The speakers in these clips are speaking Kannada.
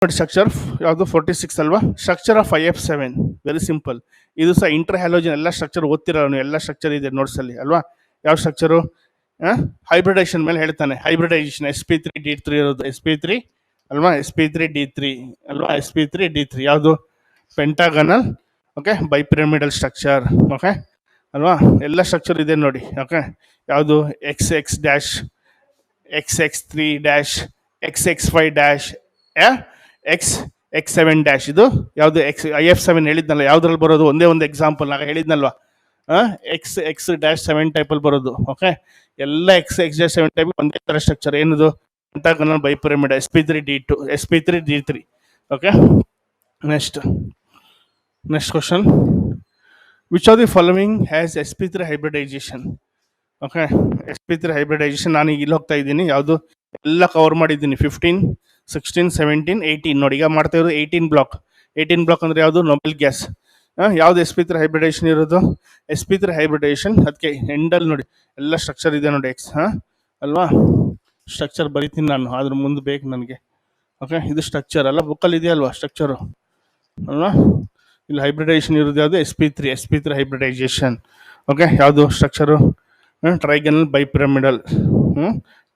ನೋಡಿ ಸ್ಟ್ರಕ್ಚರ್ ಯಾವುದು 46 ಅಲ್ವಾ? Structure of IF7 very simple. ಇದು ಸಹ ಇಂಟರ್ ಹ್ಯಾಲೋಜನ್ ಎಲ್ಲ ಸ್ಟ್ರಕ್ಚರ್ ಓದ್ತಿರೋ ಎಲ್ಲ ಸ್ಟ್ರಕ್ಚರ್ ಇದೆ ನೋಟ್ಸಲ್ಲಿ ಅಲ್ವಾ? ಯಾವ ಸ್ಟ್ರಕ್ಚರು? ಹೈಬ್ರಿಡೈಸೇಷನ್ ಮೇಲೆ ಹೇಳ್ತಾನೆ. ಹೈಬ್ರಿಡೈಸೇಷನ್ sp3d3 ಇರೋದು sp3 ಅಲ್ವಾ? sp3d3 ಅಲ್ವಾ? sp3d3 ಯಾವುದು? ಪೆಂಟಾಗನಲ್ ಓಕೆ ಬೈಪಿರಮಿಡಲ್ ಸ್ಟ್ರಕ್ಚರ್ ಓಕೆ ಅಲ್ವಾ? ಎಲ್ಲ ಸ್ಟ್ರಕ್ಚರ್ ಇದೆ ನೋಡಿ ಓಕೆ. ಯಾವುದು? XX dash XX3 dash XX5 dash X7 dash. ಇದು ಯಾವುದು? IF7 ಹೇಳಿದ್ನಲ್ಲ, ಯಾವ್ದ್ರಲ್ಲಿ ಬರೋದು? ಒಂದೇ ಒಂದು ಎಕ್ಸಾಂಪಲ್ ನಾಗ ಹೇಳಿದ್ನಲ್ವಾ, X-7 ಟೈಪಲ್ಲಿ ಬರೋದು ಓಕೆ. ಎಲ್ಲ X-7 ಟೈಪ್ ಒಂದೇ ಥರ ಸ್ಟ್ರಕ್ಚರ್. ಏನದು? Pentagonal bipyramid sp3d2 sp3d3 okay. Next question. Which of the following has sp3 hybridisation? Okay, sp3 hybridization ನಾನು ಈಗ ಇಲ್ಲಿ ಹೋಗ್ತಾ ಇದ್ದೀನಿ. ಯಾವುದು? ಎಲ್ಲ ಕವರ್ ಮಾಡಿದ್ದೀನಿ. 15, 16, 17, 18 ನೋಡಿ. ಈಗ ಮಾಡ್ತಾ ಇರೋದು 18 ಬ್ಲಾಕ್. 18 ಬ್ಲಾಕ್ ಅಂದರೆ ಯಾವುದು? Nobel gas. ಯಾವುದು sp3 ಹೈಬ್ರಿಡೈಸೇಷನ್ ಇರೋದು? sp3 ಹೈಬ್ರಿಡೈಸೇಷನ್ ಅದಕ್ಕೆ ಎಂಡಲ್ಲಿ ನೋಡಿ ಎಲ್ಲ ಸ್ಟ್ರಕ್ಚರ್ ಇದೆ ನೋಡಿ. ಎಕ್ಸ್ ಅಲ್ವಾ? ಸ್ಟ್ರಕ್ಚರ್ ಬರಿತೀನಿ ನಾನು, ಅದ್ರ ಮುಂದೆ ಬೇಕು ನನಗೆ ಓಕೆ. ಇದು ಸ್ಟ್ರಕ್ಚರ್ ಅಲ್ಲ, ಬುಕ್ಕಲ್ಲಿ ಇದೆಯಲ್ವಾ ಸ್ಟ್ರಕ್ಚರು ಅಲ್ವಾ? ಇಲ್ಲಿ ಹೈಬ್ರಿಡೈಸೇಷನ್ ಇರೋದು ಯಾವುದು? sp3 hybridisation okay. ಯಾವುದು structure? Trigonal bipyramidal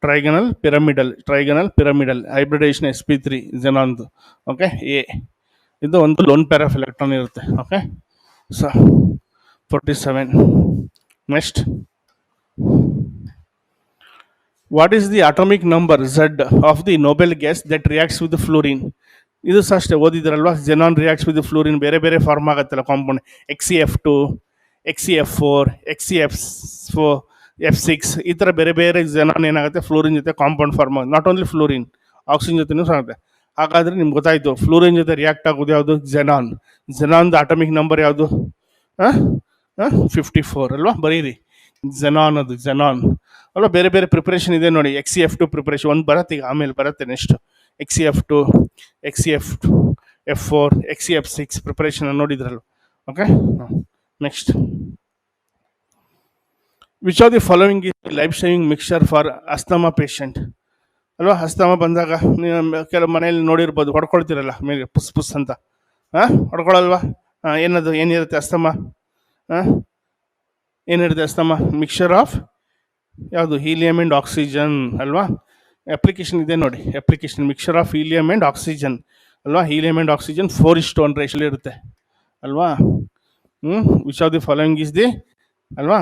trigonal pyramidal hybridisation sp3 ಜೆನಾನ್ದು ಓಕೆ. ಇದು ಒಂದು ಲೋನ್ ಪೇರ್ ಆಫ್ ಎಲೆಕ್ಟ್ರಾನ್ ಇರುತ್ತೆ okay. So 47. Next, what is the atomic number Z of the noble gas that reacts with fluorine? ಇದು ಸಹ ಅಷ್ಟೇ ಓದಿದ್ರಲ್ವಾ? ಜೆನಾನ್ ರಿಯಾಕ್ಟ್ಸ್ ವಿತ್ ಫ್ಲೋರಿನ್ ಬೇರೆ ಬೇರೆ ಫಾರ್ಮ್ ಆಗುತ್ತಲ್ಲ compound. XeF2, XeF4, XeF4, F6 ಈ ಥರ ಬೇರೆ ಬೇರೆ ಜೆನಾನ್ ಏನಾಗುತ್ತೆ ಫ್ಲೋರಿನ್ ಜೊತೆ ಕಾಂಪೌಂಡ್ ಫಾರ್ಮ್ ಆಗುತ್ತೆ. ನಾಟ್ ಓನ್ಲಿ ಫ್ಲೋರಿನ್, ಆಕ್ಸಿಜನ್ ಜೊತೆನೂ ಸಹ ಆಗುತ್ತೆ. ಹಾಗಾದರೆ ನಿಮ್ಗೆ ಗೊತ್ತಾಯಿತು ಫ್ಲೋರಿನ್ ಜೊತೆ ರಿಯಾಕ್ಟ್ ಆಗೋದು ಯಾವುದು? ಜೆನಾನ್ದು ಅಟಾಮಿಕ್ ನಂಬರ್ ಯಾವುದು? 54 ಅಲ್ವಾ? ಬರೀರಿ ಜೆನಾನ್ ಅಲ್ವಾ? ಬೇರೆ ಬೇರೆ ಪ್ರಿಪ್ರೇಷನ್ ಇದೆ ನೋಡಿ. XeF2 ಪ್ರಿಪ್ರೇಷನ್ ಒಂದು ಬರುತ್ತೆ ಈಗ, ಆಮೇಲೆ ಬರುತ್ತೆ next. XeF2, XeF4, XeF6 preparation ನೋಡಿದ್ರಲ್ಲ okay. Next, which of the following is life saving mixture for asthma patient? ಅಲ್ವಾ? ಅಸ್ತಮಾ ಬಂದಾಗ ಕೆಲವು ಮನೆಯಲ್ಲಿ ನೋಡಿರ್ಬೋದು, ಹೊಡ್ಕೊಳ್ತಿರಲ್ಲ ಮೇಲೆ ಪುಸ್ ಅಂತ. ಹೊಡ್ಕೊಳಲ್ವಾ? ಏನದು? ಏನಿರುತ್ತೆ ಅಸ್ತಮಾ? ಏನಿರುತ್ತೆ ಅಸ್ತಮಾ? ಮಿಕ್ಸ್ಚರ್ ಆಫ್ ಯಾವುದು? ಹೀಲಿಯಮ್ ಆ್ಯಂಡ್ ಆಕ್ಸಿಜನ್ ಅಲ್ವಾ? ಅಪ್ಲಿಕೇಶನ್ ಇದೆ ನೋಡಿ. Application mixture of helium and oxygen ಅಲ್ವಾ? ಹೀಲಿಯಮ್ ಆ್ಯಂಡ್ ಆಕ್ಸಿಜನ್ 4:1 ರೇಷಿಯೋಲಿ ಇರುತ್ತೆ ಅಲ್ವಾ? Which of the following is the ಅಲ್ವಾ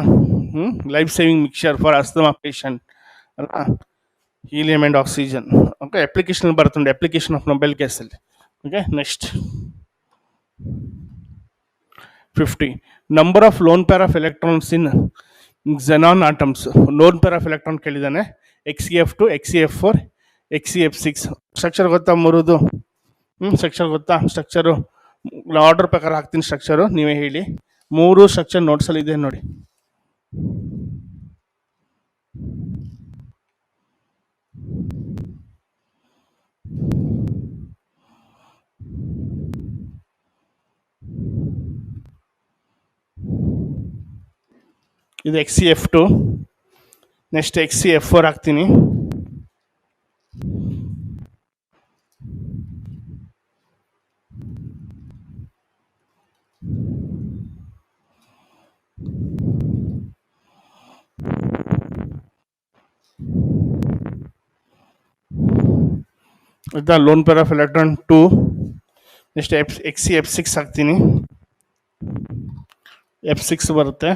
life saving mixture for asthma patient ಅಲ್ವಾ? Helium and oxygen okay. Application ಬರ್ತುಂಡೆ, ಅಪ್ಲಿಕೇಶನ್ ಆಫ್ ನೋಬೆಲ್ ಗ್ಯಾಸಲ್ಲಿ okay. Next 50. Number of lone pair of electrons in xenon atoms. Lone pair of electron ಕೇಳಿದ್ದಾನೆ. XeF2, XeF4, XeF6 structure ಗೊತ್ತಾ? ಮೂರುದು ಸ್ಟ್ರಕ್ಚರ್ ಗೊತ್ತಾ? ಸ್ಟ್ರಕ್ಚರು ಆರ್ಡರ್ ಪ್ರಕಾರ ಹಾಕ್ತೀನಿ. ಸ್ಟ್ರಕ್ಚರು ನೀವೇ ಹೇಳಿ. 3 ಸ್ಟ್ರಕ್ಚರ್ ನೋಟ್ಸಲ್ಲಿ ಇದೆ ನೋಡಿ. ಇದು XeF2. ನೆಕ್ಸ್ಟ್ XeF4 ಹಾಕ್ತೀನಿ. ಆಯ್ತಾ? Loan pair of electron 2. Next XeF6 ಹಾಕ್ತೀನಿ. F6 ಬರುತ್ತೆ.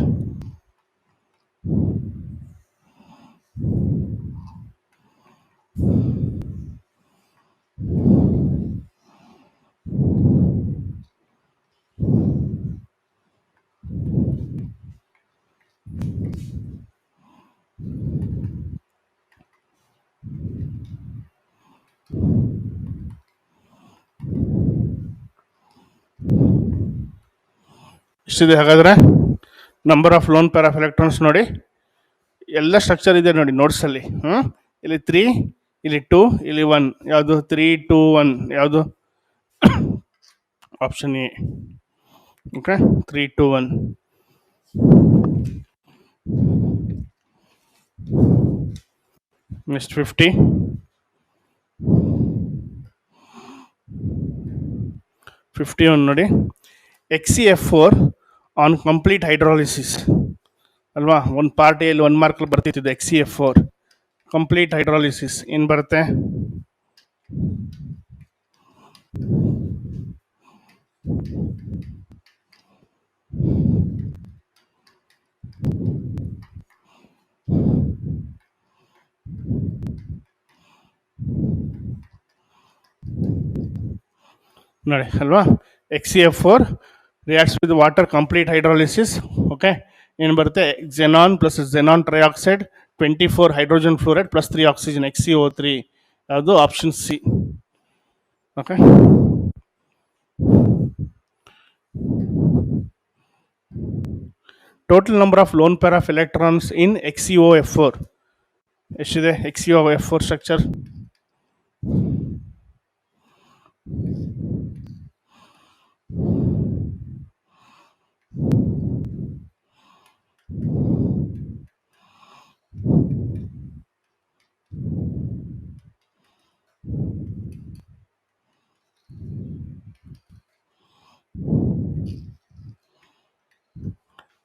ಇಷ್ಟಿದೆ. ಹಾಗಾದರೆ number of lone pair of electrons ನೋಡಿ, ಎಲ್ಲ ಸ್ಟ್ರಕ್ಚರ್ ಇದೆ ನೋಡಿ ನೋಟ್ಸಲ್ಲಿ. ಇಲ್ಲಿ 3, ಇಲ್ಲಿ 2, ಇಲ್ಲಿ 1. ಯಾವುದು? 3, 2, 1 ಯಾವುದು? Option A okay. 3, 2, 1. ನೆಕ್ಸ್ಟ್ 50. 51 ನೋಡಿ. XeF4 ಆನ್ ಕಂಪ್ಲೀಟ್ ಹೈಡ್ರಾಲಿಸಿಸ್ ಅಲ್ವಾ, ಒಂದು ಪಾರ್ಟ್ ಎಲ್ಲಿ 1 ಮಾರ್ಕಲ್ಲಿ ಬರ್ತಿತ್ತು XeF4 ಕಂಪ್ಲೀಟ್ ಹೈಡ್ರಾಲಿಸಿಸ್ ಏನು ಬರುತ್ತೆ? ನೋಡಿ ಅಲ್ವಾ, XeF4 reacts with water complete hydrolysis. Okay, ಏನು ಬರುತ್ತೆ? xenon plus xenon trioxide 24 hydrogen fluoride plus 3 oxygen XeO3. ಅದು option C. Okay, total number of lone pair of electrons in XeOF4 ಎಷ್ಟಿದೆ? XeOF4 structure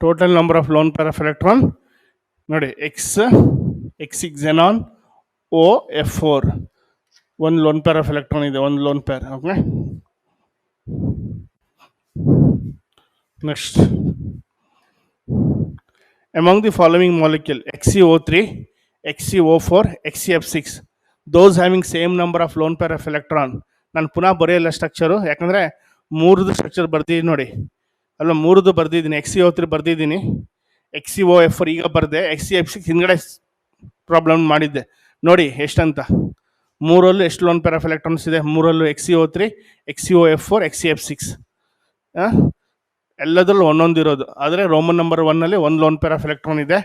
total number of lone pair of electron ನೋಡಿ, X xenon OF4 ಒಂದು ಲೋನ್ ಪೇರ್ ಆಫ್ ಎಲೆಕ್ಟ್ರಾನ್ ಇದೆ, ಒಂದು lone peer. Okay, next among the following molecule XeO3, XeO4, XeF6 those having same number of lone pair of electron. ನಾನು ಪುನಃ ಬರೆಯಲ್ಲ ಸ್ಟ್ರಕ್ಚರು, ಯಾಕಂದರೆ ಮೂರದು ಸ್ಟ್ರಕ್ಚರ್ ಬರ್ದಿದ್ದೀನಿ ನೋಡಿ ಅಲ್ವಾ, ಮೂರದು ಬರ್ದಿದ್ದೀನಿ. XeO3 ಬರ್ದಿದ್ದೀನಿ, XeOF4 ಈಗ ಬರೆದೆ, XeF6 ಹಿಂದ್ಗಡೆ ಪ್ರಾಬ್ಲಮ್ ಮಾಡಿದ್ದೆ ನೋಡಿ ಎಷ್ಟಂತ. ಮೂರಲ್ಲೂ ಎಷ್ಟು ಲೋನ್ ಪೇರ್ ಆಫ್ ಎಲೆಕ್ಟ್ರಾನ್ಸ್ ಇದೆ? ಮೂರಲ್ಲೂ XeO3, XeOF4, XeF6 ಎಲ್ಲದರಲ್ಲೂ ಒಂದೊಂದು ಇರೋದು. ಆದರೆ ರೋಮನ್ ನಂಬರ್ 1ನಲ್ಲಿ ಒಂದು ಲೋನ್ ಪೇರ್ ಆಫ್ ಎಲೆಕ್ಟ್ರಾನ್ ಇದೆ,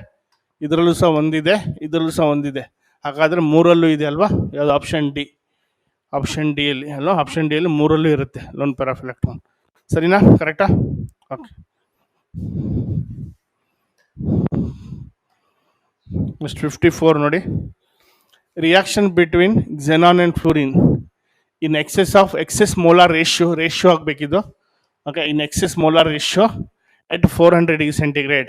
ಇದರಲ್ಲೂ ಸಹ ಒಂದಿದೆ, ಇದರಲ್ಲೂ ಸಹ ಒಂದಿದೆ. ಹಾಗಾದರೆ ಮೂರಲ್ಲೂ ಇದೆ ಅಲ್ವಾ? ಯಾವುದು? Option D. ಆಪ್ಷನ್ ಡಿ ಅಲ್ಲಿ ಅಲ್ವಾ? ಆಪ್ಷನ್ ಡಿ ಅಲ್ಲಿ ಮೂರಲ್ಲೂ ಇರುತ್ತೆ ಲೋನ್ ಪೇರ್ ಆಫ್ ಎಲೆಕ್ಟ್ರಾನ್. ಸರಿನಾ? ಕರೆಕ್ಟಾ? ಓಕೆ, ನೆಕ್ಸ್ಟ್ 54 ನೋಡಿ. Reaction between xenon and fluorine in excess molar ratio ಆಗಬೇಕಿದ್ದು. Okay, in excess molar ratio at 400 degree centigrade.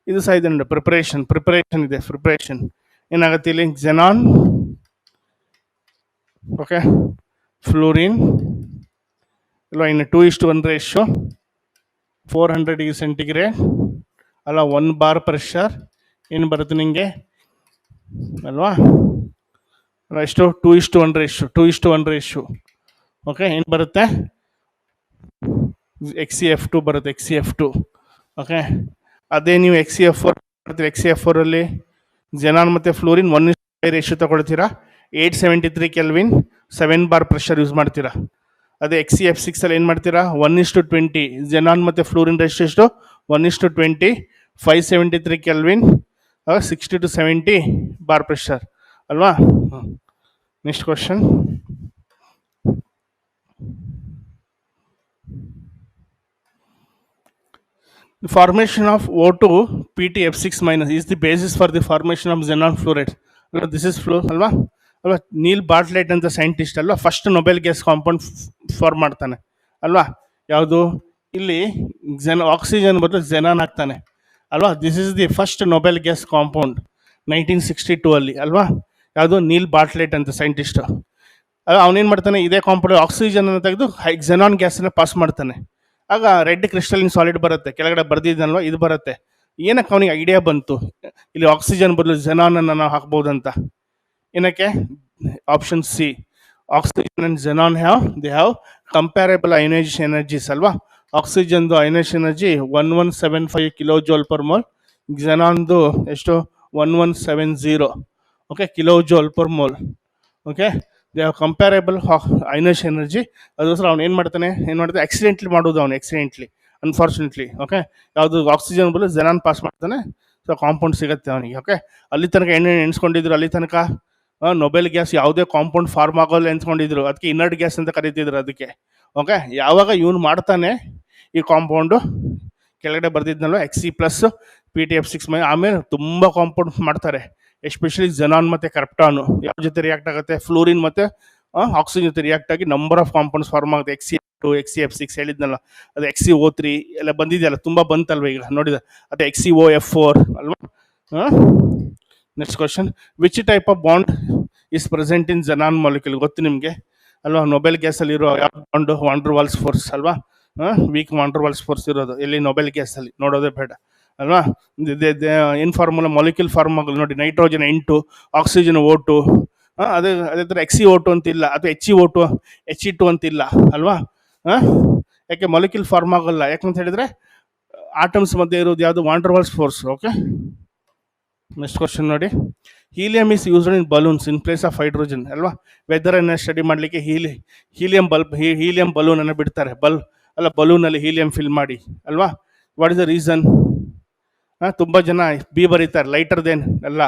ಇದು ಸಹ ಇದೆ ನೋಡಿ, ಪ್ರಿಪರೇಷನ್ ಇದೆ. ಪ್ರಿಪರೇಷನ್ ಏನಾಗುತ್ತೆ ಇಲ್ಲಿ? xenon, ಓಕೆ, ಫ್ಲೂರಿನ್ ಅಲ್ವಾ, ಇನ್ನು 2:1 ರೇಷಿಯೋ 400 ಡಿಗ್ರಿ ಸೆಂಟಿಗ್ರೇಡ್ ಅಲ್ಲ, 1 ಬಾರ್ ಪ್ರೆಷರ್ ಏನು ಬರುತ್ತೆ ನಿಮಗೆ ಅಲ್ವಾ? ಎಷ್ಟು? 2:1 ರೇಷಿಯೋ. ಓಕೆ, ಏನು ಬರುತ್ತೆ? XeF2 ಬರುತ್ತೆ, XeF2. ಓಕೆ, ಅದೇ ನೀವು XeF4 ಮಾಡ್ತೀರಿ, XeF4 ಅಲ್ಲಿ xenon ಮತ್ತು ಫ್ಲೂರಿನ್ 1:5 ರೇಷಿಯೋ ತಗೊಳ್ತೀರಾ, 873 ಕೆಲ್ವಿನ್ 7 ಬಾರ್ ಪ್ರೆಷರ್ ಯೂಸ್ ಮಾಡ್ತೀರಾ. ಅದೇ XeF6 ಅಲ್ಲಿ ಏನು ಮಾಡ್ತೀರಾ? 1:20 xenon ಮತ್ತು ಫ್ಲೂರಿನ್ ರೇಷಿಯೋ ಎಷ್ಟು? 1:20 573 ಕೆಲ್ವಿನ್ 60 to 70 ಬಾರ್ ಪ್ರೆಷರ್ ಅಲ್ವಾ? Next question. The formation of O2 PtF6 minus is the basis for the formation of xenon fluoride. This is flow ಅಲ್ವಾ? ನೀಲ್ ಬಾರ್ಟ್ಲೆಟ್ ಅಂತ ಸೈಂಟಿಸ್ಟ್ ಅಲ್ವಾ, first noble gas compound form ಮಾಡ್ತಾನೆ ಅಲ್ವಾ? ಯಾವುದು? ಇಲ್ಲಿ ಆಕ್ಸಿಜನ್ ಬದಲು xenon ಆಗ್ತಾನೆ ಅಲ್ವಾ? This is the first noble gas compound 1962 ಅಲ್ಲಿ ಅಲ್ವಾ? ಯಾವುದು? ನೀಲ್ ಬಾರ್ಟ್ಲೆಟ್ ಅಂತ ಸೈಂಟಿಸ್ಟ್. ಅವನೇನು ಮಾಡ್ತಾನೆ? ಇದೇ ಕಾಂಪೌಂಡ್ ಆಕ್ಸಿಜನ್ ಅನ್ನು ತೆಗೆದು xenon ಗ್ಯಾಸನ್ನು ಪಾಸ್ ಮಾಡ್ತಾನೆ. ಆಗ ರೆಡ್ ಕ್ರಿಸ್ಟಲಿನ್ ಸಾಲಿಡ್ ಬರುತ್ತೆ, ಕೆಳಗಡೆ ಬರ್ದಿದ್ದಲ್ವ ಇದು ಬರುತ್ತೆ. ಏನಕ್ಕೆ ಅವನಿಗೆ ಐಡಿಯಾ ಬಂತು ಇಲ್ಲಿ ಆಕ್ಸಿಜನ್ ಬದಲು xenon ಅನ್ನು ನಾವು ಹಾಕ್ಬೋದಂತ? ಏನಕ್ಕೆ? Option C. Oxygen and xenon they have comparable ionisation energies ಅಲ್ವಾ? ಆಕ್ಸಿಜನ್ದು ionisation energy 1175 kilo joule per mole, xenonದು ಎಷ್ಟು? 1170 okay kilo joule per mole. Okay, they have comparable ionisation energy. ಅದಕ್ಕೋಸ್ಕರ ಅವ್ನು ಏನು ಮಾಡ್ತಾನೆ? ಆಕ್ಸಿಡೆಂಟ್ಲಿ ಮಾಡೋದು ಅವನು, ಅನ್ಫಾರ್ಚುನೇಟ್ಲಿ. ಓಕೆ, ಯಾವುದು? ಆಕ್ಸಿಜನ್ ಬದಲು xenon ಪಾಸ್ ಮಾಡ್ತಾನೆ, ಸೊ ಕಾಂಪೌಂಡ್ ಸಿಗುತ್ತೆ ಅವನಿಗೆ. ಓಕೆ, ಅಲ್ಲಿ ತನಕ ಏನೇನು ಎಣಿಸ್ಕೊಂಡಿದ್ರು, ಅಲ್ಲಿ ತನಕ ನೊಬೆಲ್ ಗ್ಯಾಸ್ ಯಾವುದೇ ಕಾಂಪೌಂಡ್ ಫಾರ್ಮ್ ಆಗೋಲ್ಲ ಎನ್ಸ್ಕೊಂಡಿದ್ರು, ಅದಕ್ಕೆ ಇನರ್ಟ್ ಗ್ಯಾಸ್ ಅಂತ ಕರೀತಿದ್ರು ಅದಕ್ಕೆ. ಓಕೆ, ಯಾವಾಗ ಇವನು ಮಾಡ್ತಾನೆ ಈ ಕಾಂಪೌಂಡು, ಕೆಳಗಡೆ ಬರ್ದಿದ್ನಲ್ವ Xe+ PtF6 ಆಮೇಲೆ ತುಂಬ ಕಾಂಪೌಂಡ್ ಮಾಡ್ತಾರೆ, ಎಸ್ಪೆಷಲಿ xenon ಮತ್ತು ಕ್ರಿಪ್ಟಾನು ಯಾವ ಜೊತೆ ರಿಯಾಕ್ಟ್ ಆಗುತ್ತೆ? ಫ್ಲೂರಿನ್ ಮತ್ತು ಆಕ್ಸಿಜನ್ ಜೊತೆ ರಿಯಾಕ್ಟ್ ಆಗಿ ನಂಬರ್ ಆಫ್ ಕಾಂಪೌಂಡ್ಸ್ ಫಾರ್ಮ್ ಆಗುತ್ತೆ. ಟು XeF6 ಹೇಳಿದ್ನಲ್ಲ, ಅದು XeO3 ಎಲ್ಲ ಬಂದಿದೆಯಲ್ಲ, ತುಂಬ ಬಂತಲ್ವ ಈಗ ನೋಡಿದ, ಅದು XeOF4 ಅಲ್ವಾ. Next question, which type of bond is present in xenon molecule, ಗೊತ್ತು ನಿಮಗೆ ಅಲ್ವಾ. ನೊಬೆಲ್ ಗ್ಯಾಸಲ್ಲಿ ಇರೋ ಯಾವ ಬಾಂಡು, ವಾಂಡರ್ ವಾಲ್ಸ್ ಫೋರ್ಸ್ ಅಲ್ವಾ. ವೀಕ್ ವಾಂಡರ್ ವಾಲ್ಸ್ ಫೋರ್ಸ್ ಇರೋದು ಎಲ್ಲಿ, ನೊಬೆಲ್ ಗ್ಯಾಸಲ್ಲಿ, ನೋಡೋದೇ ಬೇಡ ಅಲ್ವಾ. ಏನು ಫಾರ್ಮುಲಾ, ಮಾಲಿಕ್ಯೂಲ್ ಫಾರ್ಮುಲಾ ನೋಡಿ, ನೈಟ್ರೋಜನ್ 8, ಆಕ್ಸಿಜನ್ O2, ಅದೇ ಥರ XeO2 ಅಂತಿಲ್ಲ, ಅಥವಾ HeO2 He2 ಅಂತಿಲ್ಲ ಅಲ್ವಾ. ಯಾಕೆ ಮಾಲಿಕ್ಯೂಲ್ ಫಾರ್ಮ್ ಆಗಲ್ಲ, ಯಾಕಂತ ಹೇಳಿದ್ರೆ ಆಟಮ್ಸ್ ಮಧ್ಯೆ ಇರೋದು ಯಾವುದು, van der Waals force. Okay, next question ನೋಡಿ, helium is used in balloons in place of hydrogen ಅಲ್ವಾ. ವೆದರನ್ನು ಸ್ಟಡಿ ಮಾಡಲಿಕ್ಕೆ ಹೀಲಿಯಂ ಬಲೂನನ್ನು ಬಿಡ್ತಾರೆ, ಬಲೂನಲ್ಲಿ ಹೀಲಿಯಂ ಫಿಲ್ ಮಾಡಿ ಅಲ್ವಾ. What is the reason? ತುಂಬ ಜನ ಬಿ ಬರೀತಾರೆ, ಲೈಟರ್ ದೇನ್ ಅಲ್ಲ,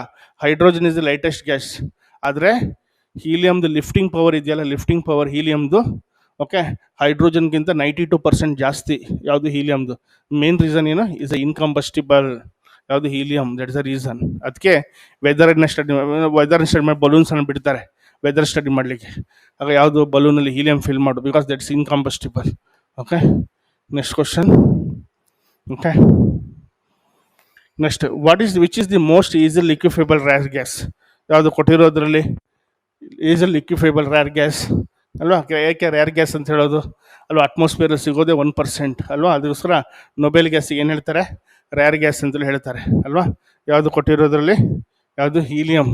hydrogen is the lightest gas, ಆದರೆ ಹೀಲಿಯಮ್ದು ಲಿಫ್ಟಿಂಗ್ ಪವರ್ ಇದೆಯಲ್ಲ, ಲಿಫ್ಟಿಂಗ್ ಪವರ್ ಹೀಲಿಯಮ್ದು ಓಕೆ ಹೈಡ್ರೋಜನ್ಗಿಂತ 92% ಜಾಸ್ತಿ ಯಾವುದು, ಹೀಲಿಯಮ್ದು. ಮೇನ್ ರೀಸನ್ ಏನು, ಇಸ್ ಅ ಇನ್ಕಂಬಸ್ಟಿಬಲ್ ಯಾವುದು, helium. That is the reason. ಅದಕ್ಕೆ ವೆದರ್ನ ಸ್ಟಡಿ ಮಾಡಿ ಬಲೂನ್ಸನ್ನು ಬಿಡ್ತಾರೆ ವೆದರ್ ಸ್ಟಡಿ ಮಾಡಲಿಕ್ಕೆ. ಆಗ ಯಾವುದು ಬಲೂನಲ್ಲಿ ಹೀಲಿಯಂ ಫಿಲ್ ಮಾಡು, because that's incombustible. Okay, next question. Okay, next, which is the most easily liquefiable rare gas, ಯಾವುದು ಕೊಟ್ಟಿರೋದ್ರಲ್ಲಿ ಈಸಿಲಿ ಲಿಕ್ವಿಫೈಬಲ್ ರ್ಯಾರ್ ಗ್ಯಾಸ್ ಅಲ್ವಾ. ಯಾಕೆ ರ್ಯಾರ್ ಗ್ಯಾಸ್ ಅಂತ ಹೇಳೋದು ಅಲ್ವಾ, ಅಟ್ಮಾಸ್ಫಿಯರ್ ಸಿಗೋದೇ 1% ಅಲ್ವಾ. ಅದಕ್ಕೋಸ್ಕರ ನೊಬೆಲ್ ಗ್ಯಾಸಿಗೆ ಏನು ಹೇಳ್ತಾರೆ, ರ್ಯಾರ್ ಗ್ಯಾಸ್ ಅಂತಲೂ ಹೇಳ್ತಾರೆ ಅಲ್ವಾ. ಯಾವುದು ಕೊಟ್ಟಿರೋದ್ರಲ್ಲಿ, ಯಾವುದು ಹೀಲಿಯಂ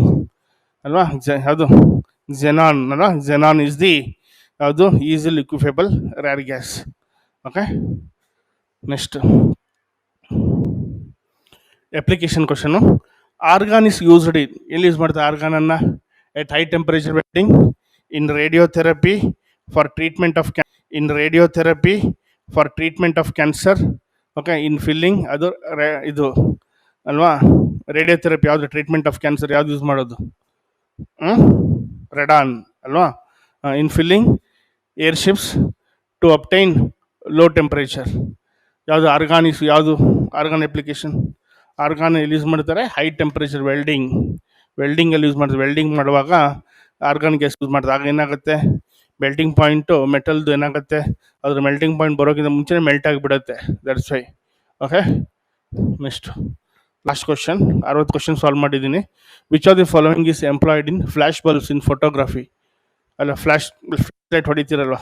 ಅಲ್ವಾ, ಯಾವುದು ಜೆನಾನ್ ಅಲ್ವಾ. ಜೆನಾನ್ ಇಸ್ ದಿ ಯಾವುದು easily liquefiable rare gas. Okay, next application question, argon is used in, ಎಲ್ಲಿ ಯೂಸ್ ಮಾಡ್ತಾರೆ ಆರ್ಗಾನನ್ನು, at high temperature welding, in radiotherapy for treatment of cancer. Okay, in filling, ಅದು ಇದು ಅಲ್ವಾ. ರೇಡಿಯೋಥೆರಪಿ ಯಾವುದು, ಟ್ರೀಟ್ಮೆಂಟ್ ಆಫ್ ಕ್ಯಾನ್ಸರ್ ಯಾವುದು ಯೂಸ್ ಮಾಡೋದು, ರೆಡಾನ್ ಅಲ್ವಾ. In filling airships to obtain low temperature, ಯಾವುದು ಯಾವುದು ಆರ್ಗಾನ್ ಅಪ್ಲಿಕೇಶನ್. ಆರ್ಗಾನ್ ಎಲ್ಲಿ ಯೂಸ್ ಮಾಡ್ತಾರೆ, ಹೈ ಟೆಂಪರೇಚರ್ ವೆಲ್ಡಿಂಗಲ್ಲಿ ಯೂಸ್ ಮಾಡ್ತಾರೆ. ವೆಲ್ಡಿಂಗ್ ಮಾಡುವಾಗ ಆರ್ಗಾನ್ ಗ್ಯಾಸ್ ಯೂಸ್ ಮಾಡ್ತಾರೆ. ಆಗ ಏನಾಗುತ್ತೆ, ಮೆಲ್ಟಿಂಗ್ ಪಾಯಿಂಟು ಮೆಟಲ್ದು ಏನಾಗುತ್ತೆ, ಅದ್ರ ಮೆಲ್ಟಿಂಗ್ ಪಾಯಿಂಟ್ ಬರೋಕ್ಕಿಂತ ಮುಂಚೆನೇ ಮೆಲ್ಟ್ ಆಗಿಬಿಡುತ್ತೆ. That's why. Okay, next last question, 60 question solve ಮಾಡಿದ್ದೀನಿ. Which of the following is employed in flash bulbs in photography, ಅಲ್ಲ ಫ್ಲ್ಯಾಶ್ ಲೈಟ್ ಹೊಡಿತೀರಲ್ವ,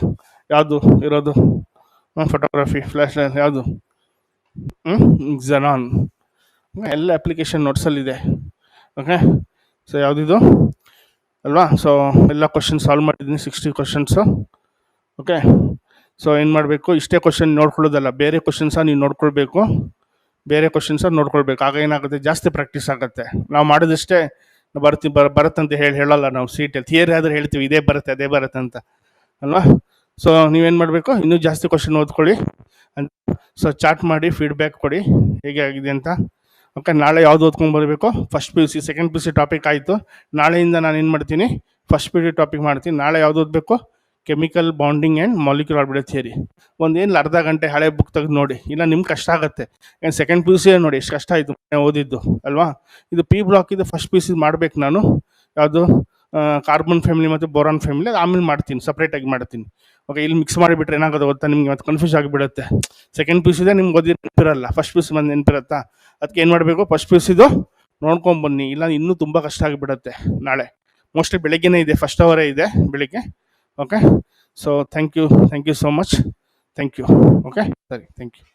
ಯಾವುದು ಇರೋದು ಫೋಟೋಗ್ರಫಿ ಫ್ಲ್ಯಾಶ್ ಲೈಟ್ ಯಾವುದು, ಜೆನಾನ್. ಎಲ್ಲ ಅಪ್ಲಿಕೇಶನ್ ನೋಟ್ಸಲ್ಲಿದೆ. ಓಕೆ, ಸೊ ಯಾವುದಿದು ಅಲ್ವಾ. ಸೊ ಎಲ್ಲ ಕ್ವಶನ್ ಸಾಲ್ವ್ ಮಾಡಿದ್ದೀನಿ, 60 ಕ್ವಶನ್ಸು. ಓಕೆ, ಸೊ ಏನು ಮಾಡಬೇಕು, ಇಷ್ಟೇ ಕ್ವಶನ್ ನೋಡ್ಕೊಳ್ಳೋದಲ್ಲ, ಬೇರೆ ಕ್ವಶನ್ಸ ನೀವು ನೋಡ್ಕೊಳ್ಬೇಕು, ಆಗ ಏನಾಗುತ್ತೆ, ಜಾಸ್ತಿ ಪ್ರಾಕ್ಟೀಸ್ ಆಗುತ್ತೆ. ನಾವು ಮಾಡೋದಷ್ಟೇ ಬರುತ್ತಂತ ಹೇಳಲ್ಲ ನಾವು. ಸೀಟಲ್ಲಿ ಥಿಯರಿ ಆದರೆ ಹೇಳ್ತೀವಿ ಇದೇ ಬರುತ್ತೆ ಅದೇ ಬರುತ್ತೆ ಅಂತ ಅಲ್ವಾ. ಸೊ ನೀವೇನು ಮಾಡಬೇಕು, ಇನ್ನೂ ಜಾಸ್ತಿ ಕ್ವಶನ್ ಓದ್ಕೊಳ್ಳಿ, ಸೊ ಚಾಟ್ ಮಾಡಿ ಫೀಡ್ಬ್ಯಾಕ್ ಕೊಡಿ ಹೇಗೆ ಆಗಿದೆ ಅಂತ. ಓಕೆ, ನಾಳೆ ಯಾವುದು ಓದ್ಕೊಂಡು ಬರಬೇಕು, first PUC second PUC topic ಆಯಿತು. ನಾಳೆಯಿಂದ ನಾನು ಏನು ಮಾಡ್ತೀನಿ, ಫಸ್ಟ್ PUC ಟಾಪಿಕ್ ಮಾಡ್ತೀನಿ. ನಾಳೆ ಯಾವುದು ಓದಬೇಕು, chemical bonding and molecular orbital theory. ಒಂದೇನು ಅರ್ಧ ಗಂಟೆ ಹಳೆ ಬುಕ್ ತೆಗೆದು ನೋಡಿ, ಇಲ್ಲ ನಿಮ್ಗೆ ಕಷ್ಟ ಆಗುತ್ತೆ. ಏನು ಸೆಕೆಂಡ್ PUC ನೋಡಿ ಎಷ್ಟು ಕಷ್ಟ ಆಯಿತು ಓದಿದ್ದು ಅಲ್ವಾ. ಇದು P ಬ್ಲಾಕ್ ಇದು ಫಸ್ಟ್ PUC ಮಾಡಬೇಕು ನಾನು, ಯಾವುದು ಕಾರ್ಬನ್ ಫ್ಯಾಮಿಲಿ ಮತ್ತು ಬೋರಾನ್ ಫ್ಯಾಮಿಲಿ, ಆಮೇಲೆ ಮಾಡ್ತೀನಿ, ಸಪ್ರೇಟಾಗಿ ಮಾಡ್ತೀನಿ. ಓಕೆ, ಇಲ್ಲಿ ಮಿಕ್ಸ್ ಮಾಡಿಬಿಟ್ರೆ ಏನಾಗೋದು ಗೊತ್ತಾ, ನಿಮಗೆ ಮತ್ತೆ ಕನ್ಫ್ಯೂಸ್ ಆಗಿಬಿಡುತ್ತೆ. ಸೆಕೆಂಡ್ PUC ನಿಮ್ಗೆ ಓದಿ ನೆನಪಿರಲ್ಲ, ಫಸ್ಟ್ PUC ಬಂದು ನೆನಪಿರುತ್ತಾ. ಅದಕ್ಕೆ ಏನು ಮಾಡಬೇಕು, ಫಸ್ಟ್ PUC ನೋಡ್ಕೊಂಬನ್ನಿ, ಇಲ್ಲ ಇನ್ನೂ ತುಂಬ ಕಷ್ಟ ಆಗಿಬಿಡುತ್ತೆ. ನಾಳೆ ಮೋಸ್ಟ್ಲಿ ಬೆಳಗ್ಗೆನೇ ಇದೆ, ಫಸ್ಟ್ ಅವರೇ ಇದೆ ಬೆಳಿಗ್ಗೆ. Okay, so thank you so much. Thank you. Okay, ಸರಿ, ಥ್ಯಾಂಕ್ ಯು.